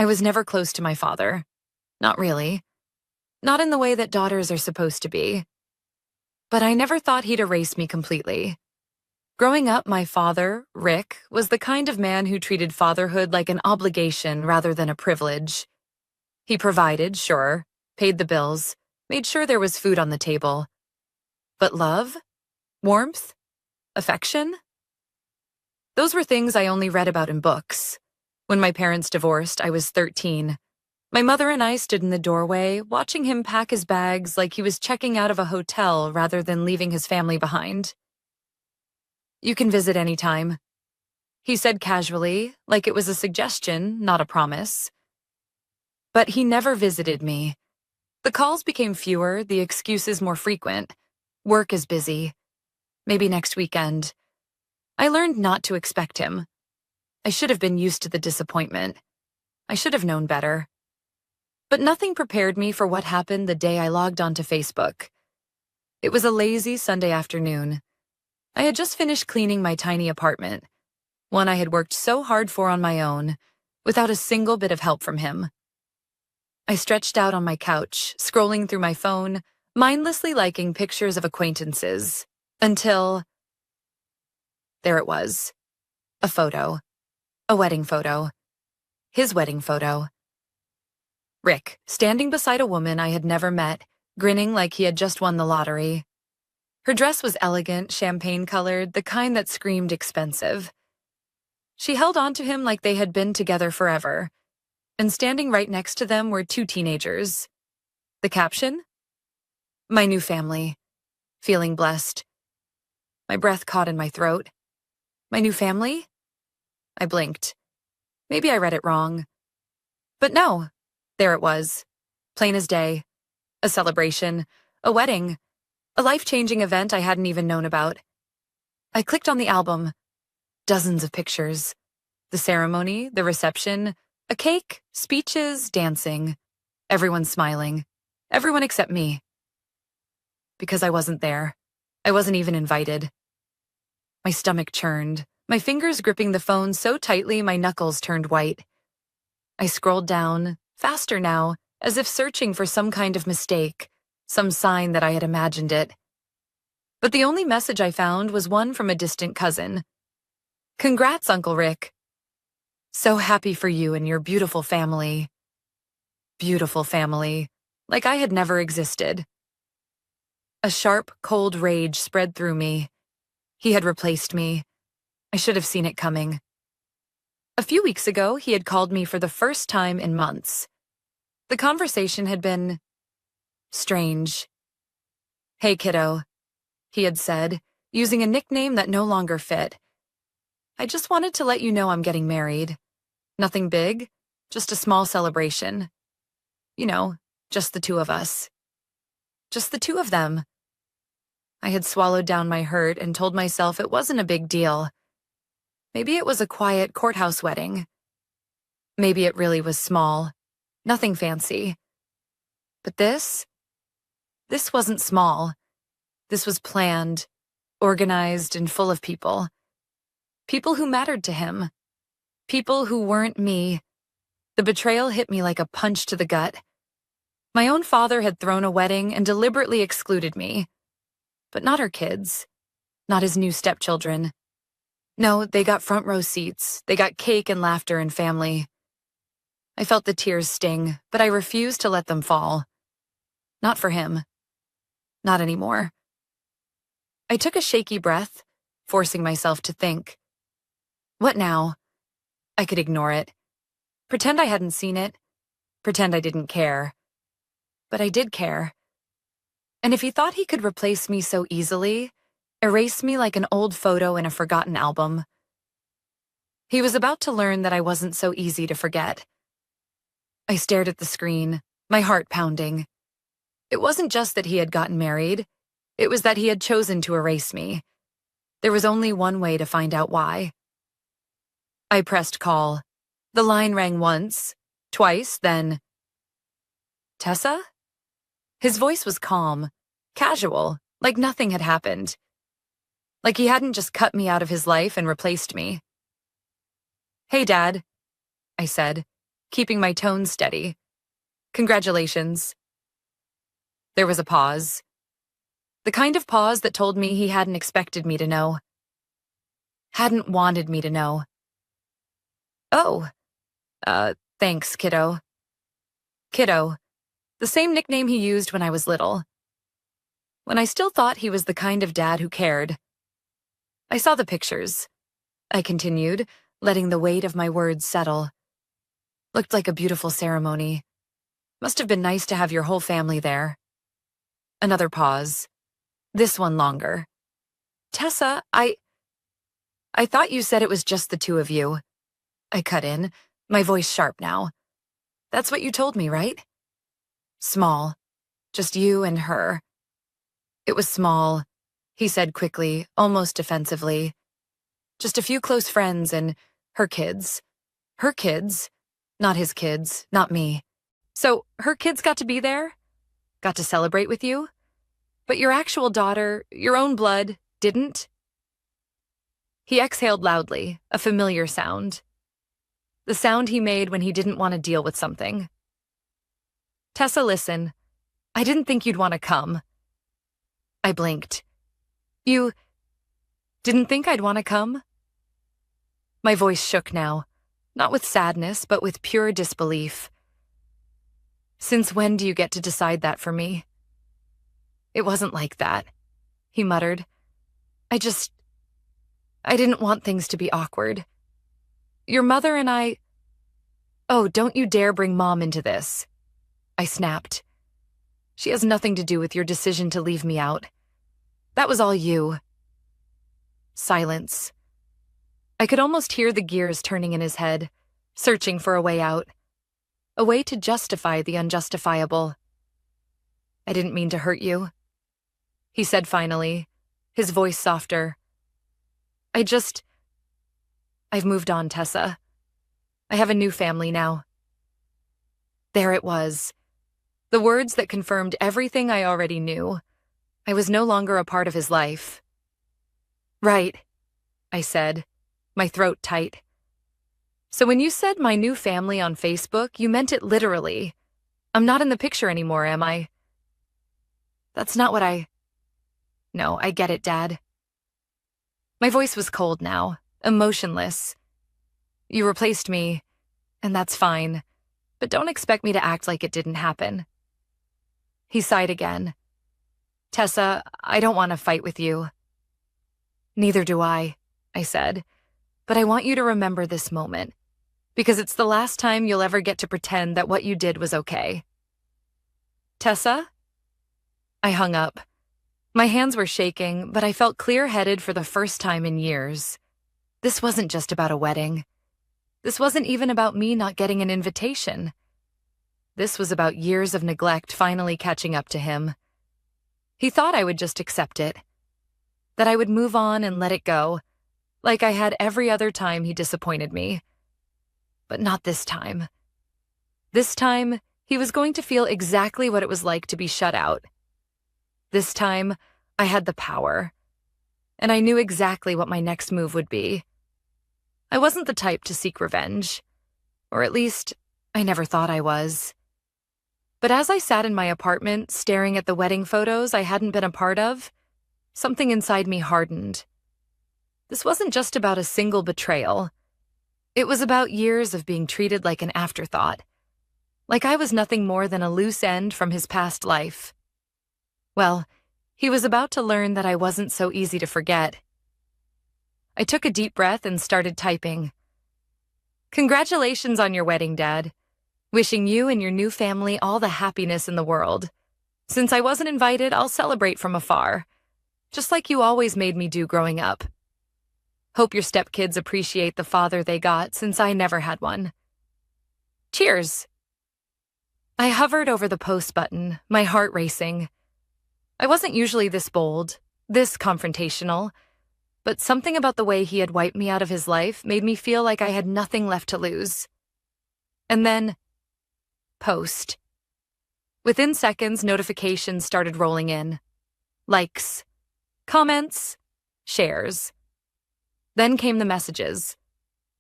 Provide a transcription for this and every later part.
I was never close to my father. Not really. Not in the way that daughters are supposed to be. But I never thought he'd erase me completely. Growing up, my father, Rick, was the kind of man who treated fatherhood like an obligation rather than a privilege. He provided, sure, paid the bills, made sure there was food on the table. But love? Warmth? Affection? Those were things I only read about in books. When my parents divorced, I was 13. My mother and I stood in the doorway, watching him pack his bags like he was checking out of a hotel rather than leaving his family behind. "You can visit anytime," he said casually, like it was a suggestion, not a promise. But he never visited me. The calls became fewer, the excuses more frequent. Work is busy. Maybe next weekend. I learned not to expect him. I should have been used to the disappointment. I should have known better. But nothing prepared me for what happened the day I logged onto Facebook. It was a lazy Sunday afternoon. I had just finished cleaning my tiny apartment, one I had worked so hard for on my own, without a single bit of help from him. I stretched out on my couch, scrolling through my phone, mindlessly liking pictures of acquaintances, until there it was. A photo. A wedding photo. His wedding photo. Rick, standing beside a woman I had never met, grinning like he had just won the lottery. Her dress was elegant, champagne-colored, the kind that screamed expensive. She held on to him like they had been together forever, and standing right next to them were two teenagers. The caption? "My new family. Feeling blessed." My breath caught in my throat. My new family? I blinked. Maybe I read it wrong. But no, there it was. Plain as day. A celebration. A wedding. A life-changing event I hadn't even known about. I clicked on the album. Dozens of pictures. The ceremony, the reception, a cake, speeches, dancing. Everyone smiling. Everyone except me. Because I wasn't there. I wasn't even invited. My stomach churned, my fingers gripping the phone so tightly my knuckles turned white. I scrolled down, faster now, as if searching for some kind of mistake, some sign that I had imagined it. But the only message I found was one from a distant cousin. "Congrats, Uncle Rick. So happy for you and your beautiful family." Beautiful family, like I had never existed. A sharp, cold rage spread through me. He had replaced me. I should have seen it coming. A few weeks ago, he had called me for the first time in months. The conversation had been strange. "Hey, kiddo," he had said, using a nickname that no longer fit. "I just wanted to let you know I'm getting married. Nothing big, just a small celebration. You know, just the two of us. Just the two of them." I had swallowed down my hurt and told myself it wasn't a big deal. Maybe it was a quiet courthouse wedding. Maybe it really was small. Nothing fancy. But this wasn't small. This was planned, organized, and full of people. People who mattered to him. People who weren't me. The betrayal hit me like a punch to the gut. My own father had thrown a wedding and deliberately excluded me. But not our kids. Not his new stepchildren. No, they got front row seats. They got cake and laughter and family. I felt the tears sting, but I refused to let them fall. Not for him. Not anymore. I took a shaky breath, forcing myself to think. What now? I could ignore it. Pretend I hadn't seen it. Pretend I didn't care. But I did care. And if he thought he could replace me so easily, erase me like an old photo in a forgotten album, he was about to learn that I wasn't so easy to forget. I stared at the screen, my heart pounding. It wasn't just that he had gotten married. It was that he had chosen to erase me. There was only one way to find out why. I pressed call. The line rang once, twice, then... "Tessa?" His voice was calm, casual, like nothing had happened. Like he hadn't just cut me out of his life and replaced me. "Hey, Dad," I said, keeping my tone steady. Congratulations. There was a pause. The kind of pause that told me he hadn't expected me to know. Hadn't wanted me to know. Oh, thanks, kiddo. Kiddo, the same nickname he used when I was little. When I still thought he was the kind of dad who cared. I saw the pictures. I continued, letting the weight of my words settle. Looked like a beautiful ceremony. Must have been nice to have your whole family there. Another pause. This one longer. Tessa, I thought you said it was just the two of you. I cut in, my voice sharp now. That's what you told me, right? Small. Just you and her. It was small, he said quickly, almost defensively. Just a few close friends and her kids. Her kids, not his kids, not me. So her kids got to be there? Got to celebrate with you? But your actual daughter, your own blood, didn't? He exhaled loudly, a familiar sound. The sound he made when he didn't want to deal with something. Tessa, listen. I didn't think you'd want to come. I blinked. You didn't think I'd want to come? My voice shook now, not with sadness, but with pure disbelief. Since when do you get to decide that for me? It wasn't like that, he muttered. I didn't want things to be awkward. Your mother and I... Oh, don't you dare bring Mom into this. I snapped. She has nothing to do with your decision to leave me out. That was all you. Silence. I could almost hear the gears turning in his head, searching for a way out. A way to justify the unjustifiable. I didn't mean to hurt you, he said finally, his voice softer. I've moved on, Tessa. I have a new family now. There it was. The words that confirmed everything I already knew. I was no longer a part of his life. Right, I said, my throat tight. So when you said my new family on Facebook, you meant it literally. I'm not in the picture anymore, am I? That's not what No, I get it, Dad. My voice was cold now, emotionless. You replaced me, and that's fine, but don't expect me to act like it didn't happen. He sighed again. Tessa, I don't want to fight with you. Neither do I said, but I want you to remember this moment, because it's the last time you'll ever get to pretend that what you did was okay. Tessa? I hung up. My hands were shaking, but I felt clear-headed for the first time in years. This wasn't just about a wedding. This wasn't even about me not getting an invitation. This was about years of neglect finally catching up to him. He thought I would just accept it, that I would move on and let it go, like I had every other time he disappointed me. But not this time. This time, he was going to feel exactly what it was like to be shut out. This time, I had the power, and I knew exactly what my next move would be. I wasn't the type to seek revenge, or at least, I never thought I was. But as I sat in my apartment, staring at the wedding photos I hadn't been a part of, something inside me hardened. This wasn't just about a single betrayal. It was about years of being treated like an afterthought, like I was nothing more than a loose end from his past life. Well, he was about to learn that I wasn't so easy to forget. I took a deep breath and started typing. Congratulations on your wedding, Dad. Wishing you and your new family all the happiness in the world. Since I wasn't invited, I'll celebrate from afar, just like you always made me do growing up. Hope your stepkids appreciate the father they got, since I never had one. Cheers. I hovered over the post button, my heart racing. I wasn't usually this bold, this confrontational, but something about the way he had wiped me out of his life made me feel like I had nothing left to lose. And then, post. Within seconds, notifications started rolling in. Likes, comments, shares. Then came the messages.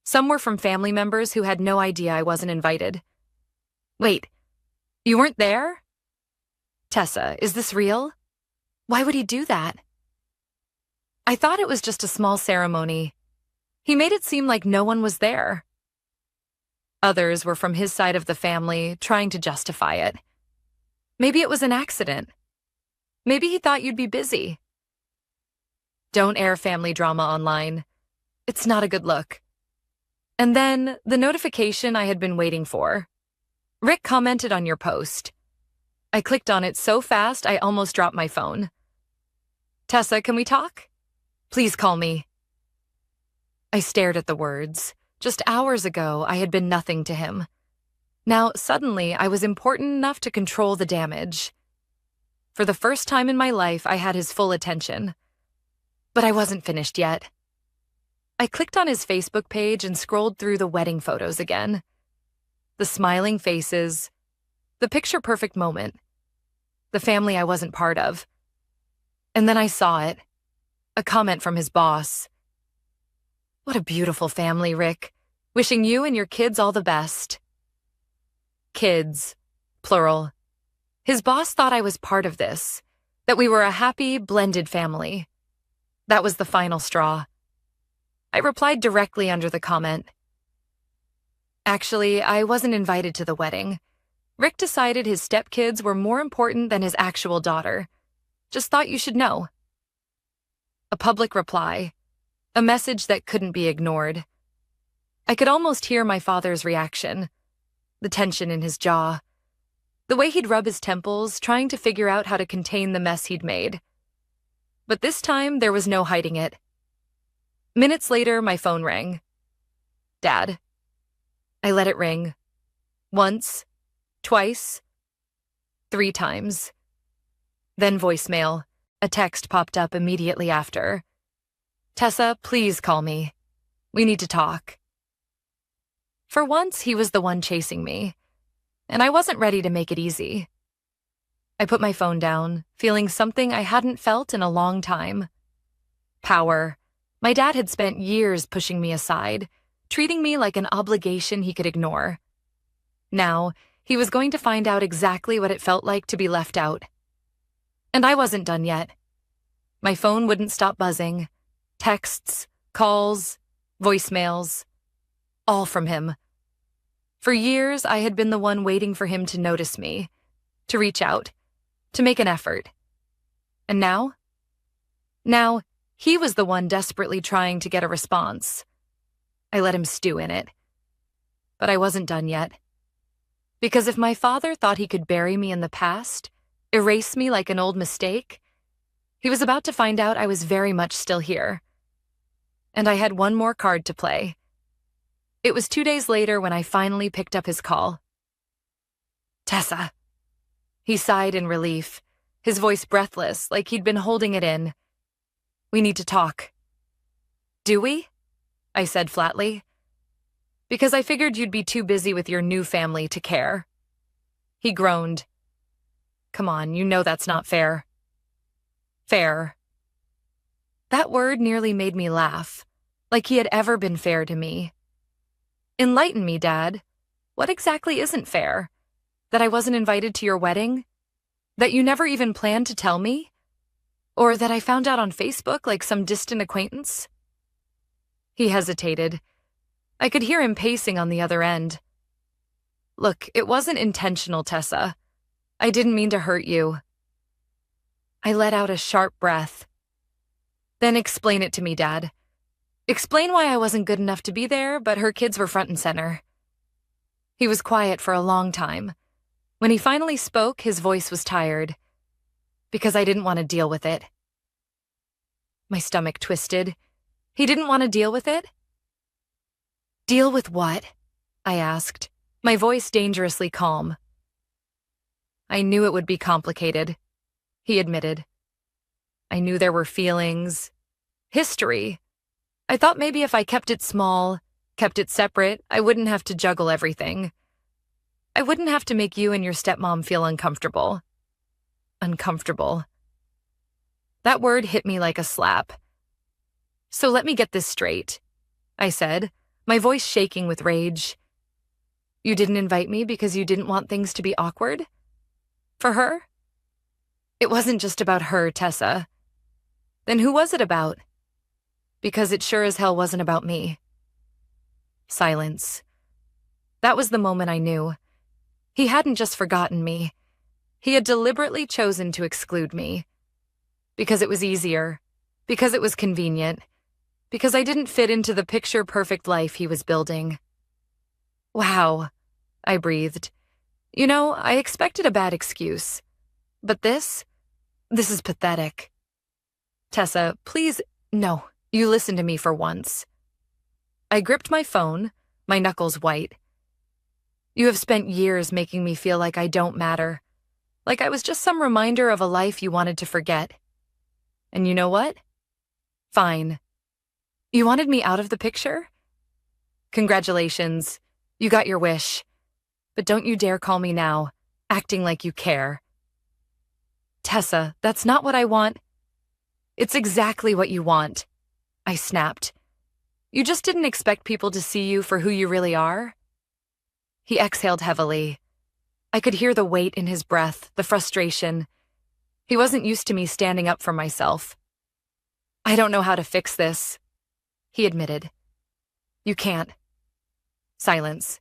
Some were from family members who had no idea I wasn't invited. Wait, you weren't there? Tessa, is this real? Why would he do that? I thought it was just a small ceremony. He made it seem like no one was there. Others were from his side of the family, trying to justify it. Maybe it was an accident. Maybe he thought you'd be busy. Don't air family drama online. It's not a good look. And then, the notification I had been waiting for. Rick commented on your post. I clicked on it so fast I almost dropped my phone. Tessa, can we talk? Please call me. I stared at the words. Just hours ago, I had been nothing to him. Now, suddenly, I was important enough to control the damage. For the first time in my life, I had his full attention. But I wasn't finished yet. I clicked on his Facebook page and scrolled through the wedding photos again. The smiling faces, the picture-perfect moment, the family I wasn't part of. And then I saw it, a comment from his boss. What a beautiful family, Rick. Wishing you and your kids all the best. Kids, plural. His boss thought I was part of this, that we were a happy, blended family. That was the final straw. I replied directly under the comment. Actually, I wasn't invited to the wedding. Rick decided his stepkids were more important than his actual daughter. Just thought you should know. A public reply. A message that couldn't be ignored. I could almost hear my father's reaction. The tension in his jaw. The way he'd rub his temples, trying to figure out how to contain the mess he'd made. But this time, there was no hiding it. Minutes later, my phone rang. Dad. I let it ring. Once, twice, 3 times. Then voicemail. A text popped up immediately after. Tessa, please call me. We need to talk. For once, he was the one chasing me, and I wasn't ready to make it easy. I put my phone down, feeling something I hadn't felt in a long time. Power. My dad had spent years pushing me aside, treating me like an obligation he could ignore. Now, he was going to find out exactly what it felt like to be left out. And I wasn't done yet. My phone wouldn't stop buzzing. Texts, calls, voicemails, all from him. For years, I had been the one waiting for him to notice me, to reach out, to make an effort. And now? Now, he was the one desperately trying to get a response. I let him stew in it. But I wasn't done yet. Because if my father thought he could bury me in the past, erase me like an old mistake, he was about to find out I was very much still here. And I had one more card to play. It was 2 days later when I finally picked up his call. Tessa. He sighed in relief, his voice breathless, like he'd been holding it in. We need to talk. Do we? I said flatly. Because I figured you'd be too busy with your new family to care. He groaned. Come on, you know that's not fair. Fair. That word nearly made me laugh, like he had ever been fair to me. Enlighten me, Dad. What exactly isn't fair? That I wasn't invited to your wedding? That you never even planned to tell me? Or that I found out on Facebook like some distant acquaintance? He hesitated. I could hear him pacing on the other end. Look, it wasn't intentional, Tessa. I didn't mean to hurt you. I let out a sharp breath. Then explain it to me, Dad. Explain why I wasn't good enough to be there, but her kids were front and center. He was quiet for a long time. When he finally spoke, his voice was tired. Because I didn't want to deal with it. My stomach twisted. He didn't want to deal with it? Deal with what? I asked, my voice dangerously calm. I knew it would be complicated, he admitted. I knew there were feelings, history. I thought maybe if I kept it small, kept it separate, I wouldn't have to juggle everything. I wouldn't have to make you and your stepmom feel uncomfortable. Uncomfortable. That word hit me like a slap. So let me get this straight, I said, my voice shaking with rage. You didn't invite me because you didn't want things to be awkward? For her? It wasn't just about her, Tessa. Then who was it about? Because it sure as hell wasn't about me. Silence. That was the moment I knew. He hadn't just forgotten me. He had deliberately chosen to exclude me. Because it was easier. Because it was convenient. Because I didn't fit into the picture-perfect life he was building. Wow, I breathed. You know, I expected a bad excuse. But this is pathetic. Tessa, please, no, you listen to me for once. I gripped my phone, my knuckles white. You have spent years making me feel like I don't matter. Like I was just some reminder of a life you wanted to forget. And you know what? Fine. You wanted me out of the picture? Congratulations. You got your wish. But don't you dare call me now, acting like you care. Tessa, that's not what I want. It's exactly what you want. I snapped. You just didn't expect people to see you for who you really are? He exhaled heavily. I could hear the weight in his breath, the frustration. He wasn't used to me standing up for myself. I don't know how to fix this, he admitted. You can't. Silence.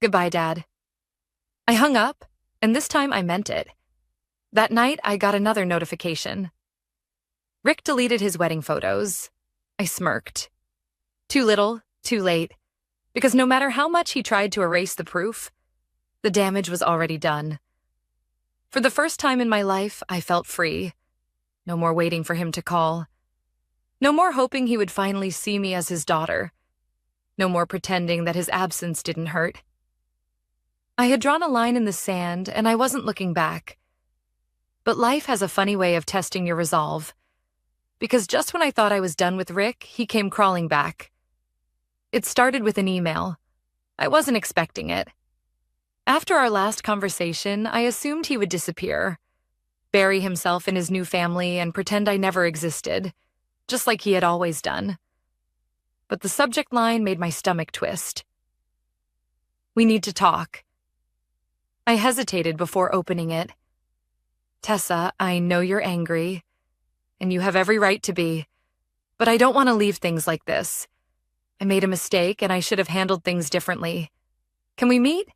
Goodbye, Dad. I hung up, and this time I meant it. That night, I got another notification. Rick deleted his wedding photos. I smirked. Too little, too late. Because no matter how much he tried to erase the proof, the damage was already done. For the first time in my life, I felt free. No more waiting for him to call. No more hoping he would finally see me as his daughter. No more pretending that his absence didn't hurt. I had drawn a line in the sand, and I wasn't looking back. But life has a funny way of testing your resolve. Because just when I thought I was done with Rick, he came crawling back. It started with an email. I wasn't expecting it. After our last conversation, I assumed he would disappear, bury himself in his new family and pretend I never existed, just like he had always done. But the subject line made my stomach twist. We need to talk. I hesitated before opening it. Tessa, I know you're angry, and you have every right to be, but I don't want to leave things like this. I made a mistake, and I should have handled things differently. Can we meet?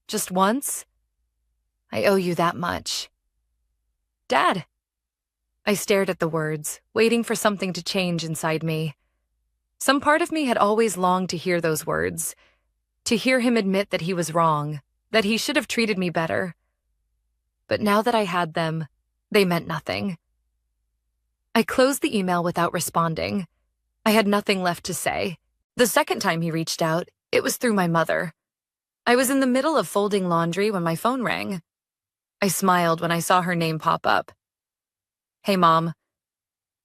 Just once? I owe you that much. Dad. I stared at the words, waiting for something to change inside me. Some part of me had always longed to hear those words, to hear him admit that he was wrong, that he should have treated me better. But now that I had them, they meant nothing. I closed the email without responding. I had nothing left to say. The second time he reached out, it was through my mother. I was in the middle of folding laundry when my phone rang. I smiled when I saw her name pop up. Hey, Mom.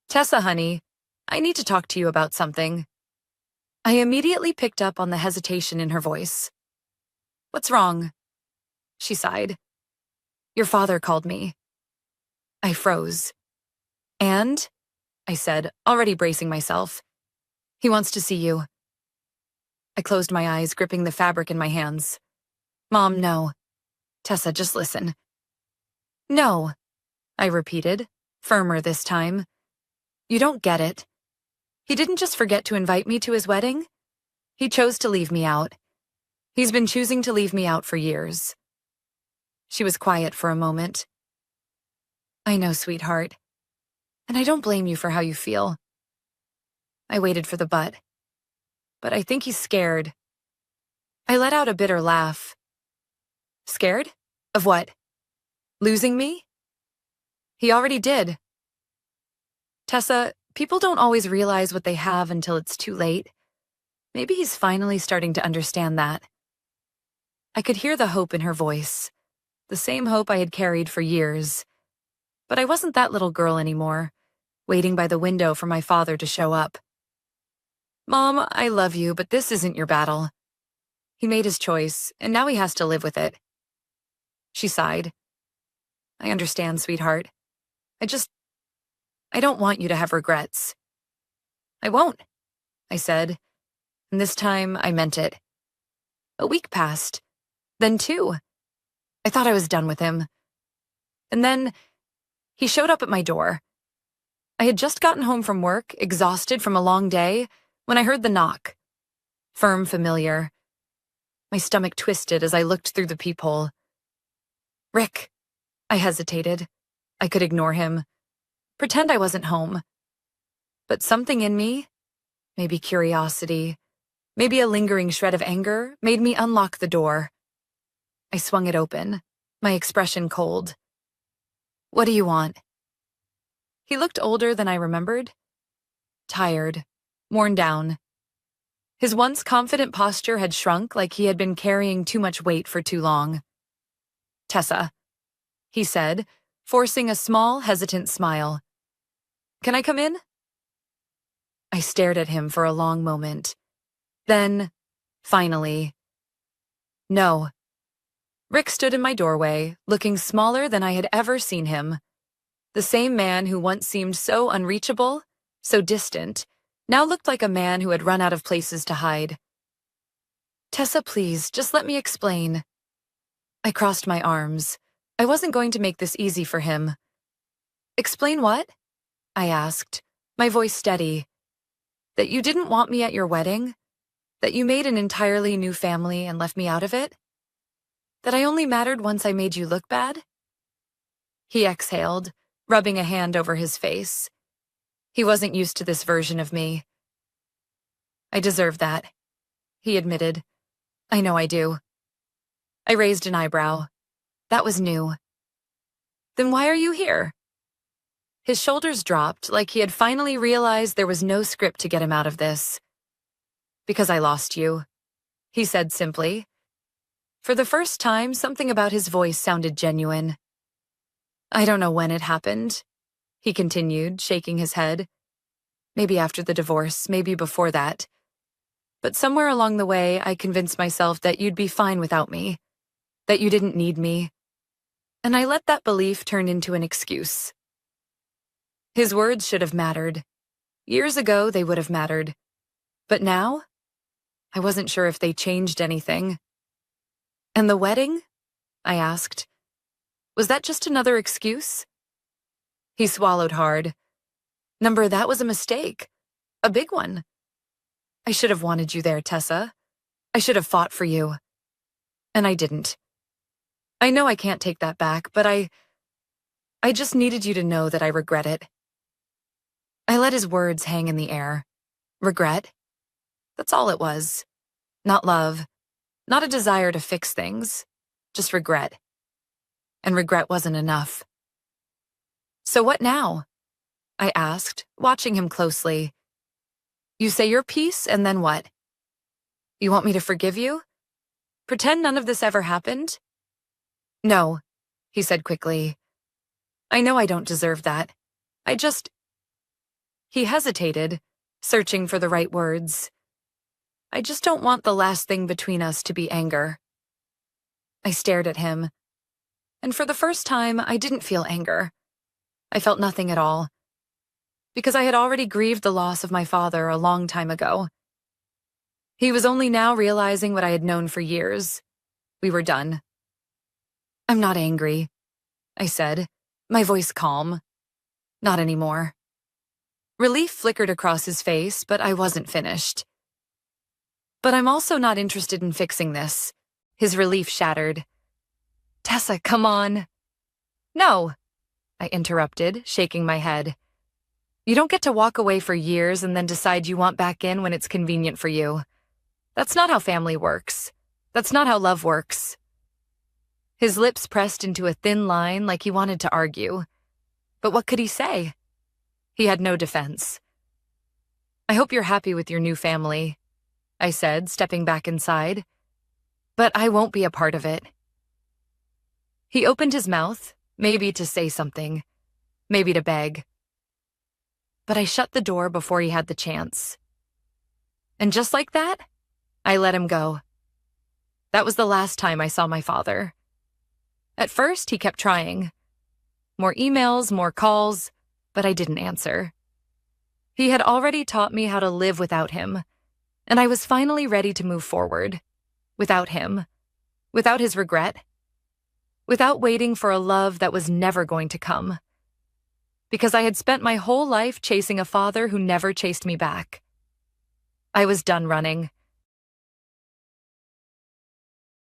Tessa, honey, I need to talk to you about something. I immediately picked up on the hesitation in her voice. What's wrong? She sighed. Your father called me. I froze. And? I said, already bracing myself. He wants to see you. I closed my eyes, gripping the fabric in my hands. Mom, no. Tessa, just listen. No, I repeated, firmer this time. You don't get it. He didn't just forget to invite me to his wedding. He chose to leave me out. He's been choosing to leave me out for years. She was quiet for a moment. I know, sweetheart. And I don't blame you for how you feel. I waited for the but I think he's scared. I let out a bitter laugh. Scared? Of what? Losing me? He already did. Tessa, people don't always realize what they have until it's too late. Maybe he's finally starting to understand that. I could hear the hope in her voice, the same hope I had carried for years. But I wasn't that little girl anymore, waiting by the window for my father to show up. Mom, I love you, but this isn't your battle. He made his choice, and now he has to live with it. She sighed. I understand, sweetheart. I don't want you to have regrets. I won't, I said, and this time I meant it. A week passed, then 2. I thought I was done with him. And then he showed up at my door. I had just gotten home from work, exhausted from a long day, when I heard the knock. Firm, familiar. My stomach twisted as I looked through the peephole. Rick. I hesitated. I could ignore him. Pretend I wasn't home. But something in me, maybe curiosity, maybe a lingering shred of anger, made me unlock the door. I swung it open, my expression cold. What do you want? He looked older than I remembered. Tired, worn down. His once confident posture had shrunk like he had been carrying too much weight for too long. Tessa, he said, forcing a small, hesitant smile. Can I come in? I stared at him for a long moment. Then, finally, no. Rick stood in my doorway, looking smaller than I had ever seen him. The same man who once seemed so unreachable, so distant, now looked like a man who had run out of places to hide. Tessa, please, just let me explain. I crossed my arms. I wasn't going to make this easy for him. Explain what? I asked, my voice steady. That you didn't want me at your wedding? That you made an entirely new family and left me out of it? That I only mattered once I made you look bad? He exhaled, rubbing a hand over his face. He wasn't used to this version of me. I deserve that, he admitted. I know I do. I raised an eyebrow. That was new. Then why are you here? His shoulders dropped like he had finally realized there was no script to get him out of this. Because I lost you, he said simply. For the first time, something about his voice sounded genuine. I don't know when it happened, he continued, shaking his head. Maybe after the divorce, maybe before that. But somewhere along the way, I convinced myself that you'd be fine without me, that you didn't need me. And I let that belief turn into an excuse. His words should have mattered. Years ago, they would have mattered. But now, I wasn't sure if they changed anything. And the wedding? I asked. Was that just another excuse? He swallowed hard. Number, that was a mistake. A big one. I should have wanted you there, Tessa. I should have fought for you. And I didn't. I know I can't take that back, but I just needed you to know that I regret it. I let his words hang in the air. Regret? That's all it was. Not love. Not a desire to fix things. Just regret. And regret wasn't enough. So what now? I asked, watching him closely. You say your piece, and then what? You want me to forgive you? Pretend none of this ever happened? No, he said quickly. I know I don't deserve that. He hesitated, searching for the right words. I just don't want the last thing between us to be anger. I stared at him. And for the first time, I didn't feel anger. I felt nothing at all. Because I had already grieved the loss of my father a long time ago. He was only now realizing what I had known for years. We were done. I'm not angry, I said, my voice calm. Not anymore. Relief flickered across his face, but I wasn't finished. But I'm also not interested in fixing this. His relief shattered. Tessa, come on. No, I interrupted, shaking my head. You don't get to walk away for years and then decide you want back in when it's convenient for you. That's not how family works. That's not how love works. His lips pressed into a thin line like he wanted to argue. But what could he say? He had no defense. I hope you're happy with your new family, I said, stepping back inside. But I won't be a part of it. He opened his mouth, maybe to say something, maybe to beg. But I shut the door before he had the chance. And just like that, I let him go. That was the last time I saw my father. At first, he kept trying. More emails, more calls, but I didn't answer. He had already taught me how to live without him, And I was finally ready to move forward. Without him. Without his regret. Without waiting for a love that was never going to come. Because I had spent my whole life chasing a father who never chased me back. I was done running.